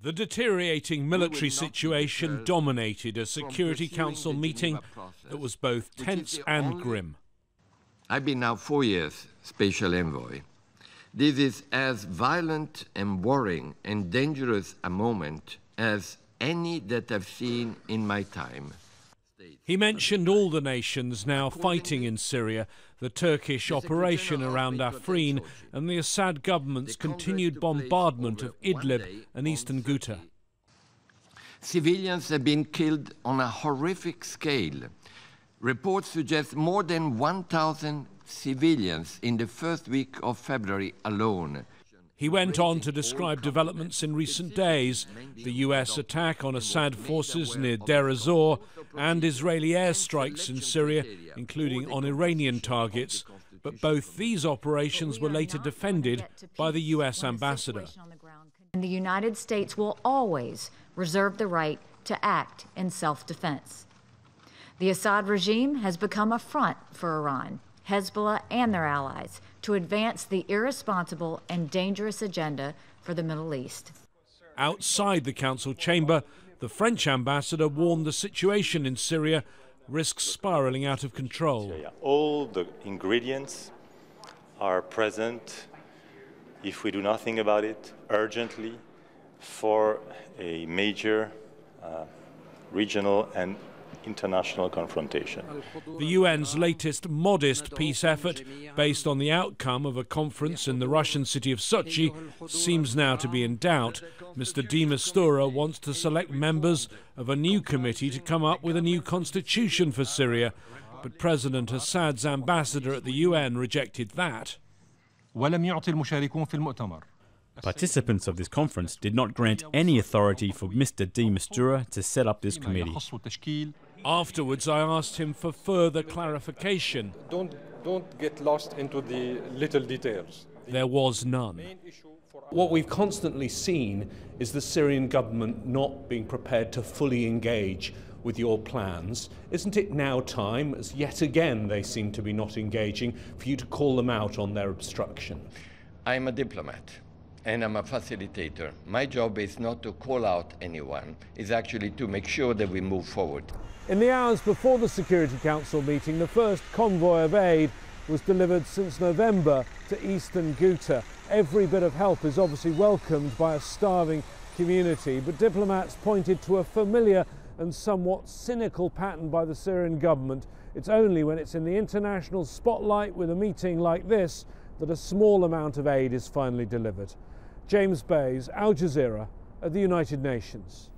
The deteriorating military situation dominated a Security Council meeting that was both tense and grim. I've been now 4 years Special Envoy. This is as violent and worrying and dangerous a moment as any that I've seen in my time. He mentioned all the nations now fighting in Syria, the Turkish operation around Afrin and the Assad government's continued bombardment of Idlib and eastern Ghouta. Civilians have been killed on a horrific scale. Reports suggest more than 1,000 civilians in the first week of February alone. He went on to describe developments in recent days, the US attack on Assad forces near Deir ez-Zor and Israeli airstrikes in Syria, including on Iranian targets. But both these operations were later defended by the US ambassador. And the United States will always reserve the right to act in self-defense. The Assad regime has become a front for Iran, Hezbollah and their allies to advance the irresponsible and dangerous agenda for the Middle East. Outside the council chamber, the French ambassador warned the situation in Syria risks spiralling out of control. All the ingredients are present, if we do nothing about it, urgently, for a major regional and international confrontation. The UN's latest modest peace effort, based on the outcome of a conference in the Russian city of Sochi, seems now to be in doubt. Mr. de Mistura wants to select members of a new committee to come up with a new constitution for Syria, but President Assad's ambassador at the UN rejected that. Participants of this conference did not grant any authority for Mr. de Mistura to set up this committee. Afterwards, I asked him for further clarification. Don't get lost into the little details. There was none. What we've constantly seen is the Syrian government not being prepared to fully engage with your plans. Isn't it now time, as yet again they seem to be not engaging, for you to call them out on their obstruction? I'm a diplomat and I'm a facilitator. My job is not to call out anyone, it's actually to make sure that we move forward. In the hours before the Security Council meeting, the first convoy of aid was delivered since November to eastern Ghouta. Every bit of help is obviously welcomed by a starving community, but diplomats pointed to a familiar and somewhat cynical pattern by the Syrian government. It's only when it's in the international spotlight with a meeting like this that a small amount of aid is finally delivered. James Bays, Al Jazeera, at the United Nations.